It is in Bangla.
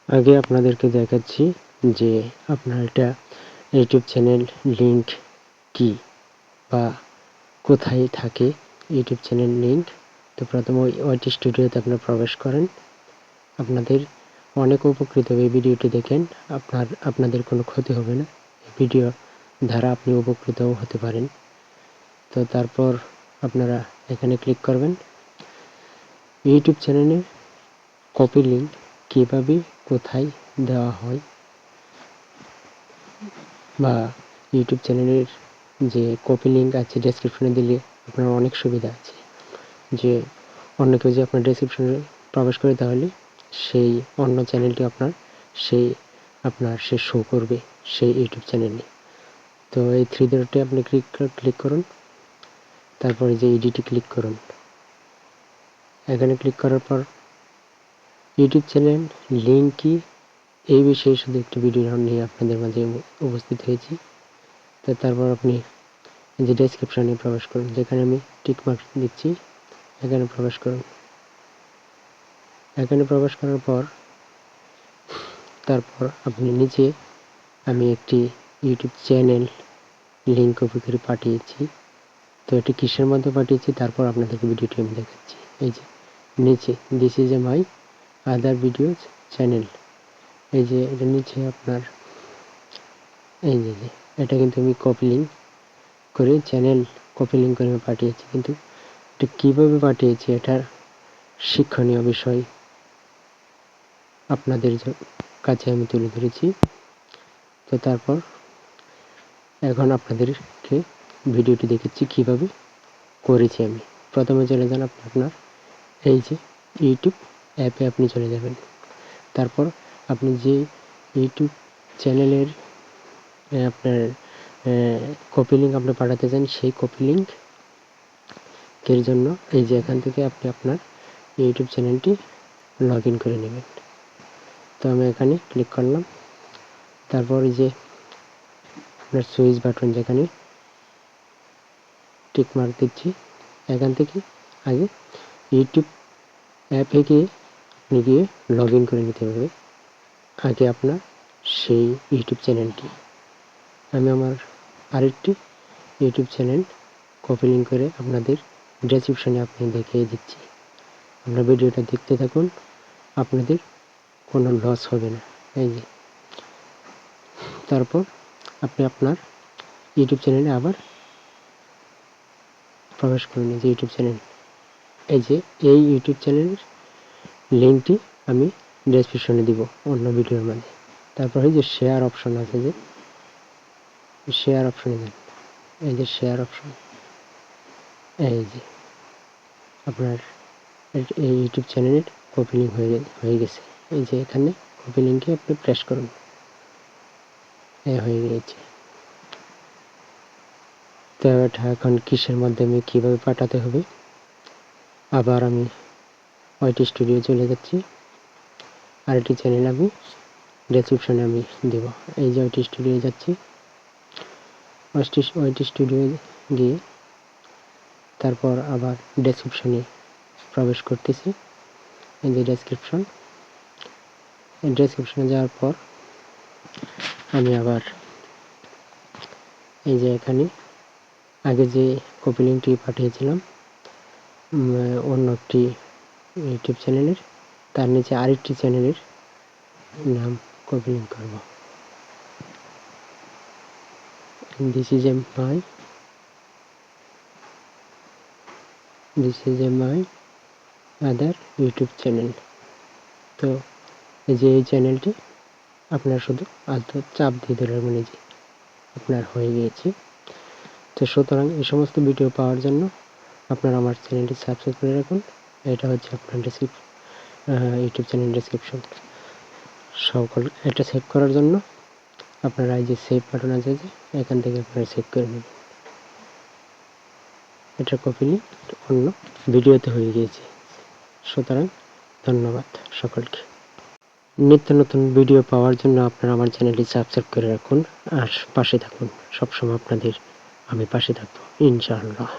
আগে আপনাদেরকে দেখাচ্ছি যে আপনার এটা ইউটিউব চ্যানেল লিংক কি বা কোথায় থাকে ইউটিউব চ্যানেল লিংক। তো প্রথমে ওয়াইটি স্টুডিওতে আপনারা প্রবেশ করেন। আপনাদের অনেক উপকৃত হবে এই ভিডিওটি দেখেন। আপনাদের কোনো ক্ষতি হবে না, ভিডিও দ্বারা আপনি উপকৃতও হতে পারেন। তো তারপর আপনারা এখানে ক্লিক করবেন। ইউটিউব চ্যানেলে কপি লিংক কীভাবে কোথায় দেওয়া হয় বা ইউটিউব চ্যানেলের যে কপি লিংক আছে ডেসক্রিপশনে দিলে আপনার অনেক সুবিধা আছে। যে অন্য কেউ যে আপনার ডেসক্রিপশনে প্রবেশ করে তাহলে সেই অন্য চ্যানেলটি সে শো করবে সেই ইউটিউব চ্যানেলে। তো এই থ্রি ডটে আপনি ক্লিক করুন, তারপরে যে এডিটে ক্লিক করুন। এখানে ক্লিক করার পর ইউটিউব চ্যানেল লিংক কি এই বিষয়ে শুধু একটি ভিডিও নিয়ে আপনাদের মাঝে উপস্থিত হয়েছি। তো তারপর আপনি যে ডেসক্রিপশনে প্রবেশ করুন, যেখানে আমি টিকমার্ক দিচ্ছি এখানে প্রবেশ করুন। এখানে প্রবেশ করার পর তারপর আপনি নিচে আমি একটি ইউটিউব চ্যানেল লিংক কপি করে পাঠিয়েছি। তো এটি কিসের মধ্যে পাঠিয়েছি তারপর আপনাদেরকে ভিডিওটি আমি দেখাচ্ছি। এই যে নিচে this is a my other videos channel, এই যে এটা নিচে আপনার এই যে এটা কিন্তু আমি কপি লিংক করে চ্যানেল কপি লিংক করে পাঠিয়েছি। কিন্তু এটা কীভাবে পাঠিয়েছি এটার শিক্ষণীয় বিষয় আপনাদের কাছে আমি তুলে ধরেছি। তো তারপর এখন আপনাদেরকে ভিডিওটি দেখাচ্ছি কীভাবে করেছি আমি। প্রথমে চলে যান আপনার এই যে ইউটিউব অ্যাপে আপনি চলে যাবেন। তারপর আপনি যে ইউটিউব চ্যানেলের আপনার কপি লিংক আপনি পাঠাতে চান সেই কপি লিংকের জন্য এই যে এখান থেকে আপনি আপনার ইউটিউব চ্যানেলটি লগ ইন করে নেবেন। তো আমি এখানে ক্লিক করলাম। তারপর এই যে আপনার সুইচ বাটন যেখানে টিক মার্ক দিচ্ছি, এখান থেকে আগে ইউটিউব অ্যাপে গিয়ে লগ ইন করে নিতে হবে আগে আপনার সেই ইউটিউব চ্যানেলটি। আমি আমার আরেকটি ইউটিউব চ্যানেল কপি লিংক করে আপনাদের ডেসক্রিপশনে আপনি দেখিয়ে দিচ্ছি। আপনার ভিডিওটা দেখতে থাকুন, আপনাদের কোনো লস হবে না। এই যে তারপর আপনি আপনার ইউটিউব চ্যানেলে আবার প্রবেশ করুন। এই যে ইউটিউব চ্যানেল, এই যে এই ইউটিউব চ্যানেলের লিঙ্কটি আমি ডেসক্রিপশনে দিব অন্য ভিডিওর মাঝে। তারপর এই যে শেয়ার অপশন আছে, যে শেয়ার অপশনে যান। এই যে শেয়ার অপশন, এই যে আপনার এই ইউটিউব চ্যানেলের কপি লিঙ্ক হয়ে গেছে। এই যে এখানে কপি লিঙ্কে আপনি প্রেস করুন, হয়ে গিয়েছে। তো এটা এখন কিসের মাধ্যমে কীভাবে পাঠাতে হবে, আবার আমি ওয়াইটি স্টুডিও চলে যাচ্ছি। আরেকটি চ্যানেল আমি ডেসক্রিপশনে আমি দেব। এই যে ওয়াইটি স্টুডিও যাচ্ছি, ওয়াইটি স্টুডিও গিয়ে তারপর আবার ডেসক্রিপশনে প্রবেশ করতেছি। এই যে ডেসক্রিপশনে যাওয়ার পর আমি আবার এই যে এখানে আগে যে কপি লিঙ্কটি পাঠিয়েছিলাম অন্য একটি ইউটিউব চ্যানেলের, তার নিচে আরেকটি চ্যানেলের নাম কপি লিঙ্ক করব। This is a my other YouTube channel. তো এই যে এই চ্যানেলটি আপনার শুধু আলতো চাপ দিয়ে ধরার মানে যে আপনার হয়ে গিয়েছে। তো সুতরাং এই সমস্ত ভিডিও পাওয়ার জন্য আপনারা আমার চ্যানেলটি সাবস্ক্রাইব করে রাখুন। এটা হচ্ছে আপনার ইউটিউব চ্যানেল ডেসক্রিপশন। এটা সেভ করার জন্য আপনারা এই যে সেভ বাটন আছে, যে এখান থেকে আপনারা সেভ করে নেবেন। এটা কপি লিঙ্ক অন্য ভিডিওতে হয়ে গিয়েছে। সুতরাং ধন্যবাদ সকলকে। নিত্য নতুন ভিডিও পাওয়ার জন্য আপনারা আমার চ্যানেলটি সাবস্ক্রাইব করে রাখুন আর পাশে থাকুন। সবসময় আপনাদের আমি পাশে থাকবো ইনশাআল্লাহ।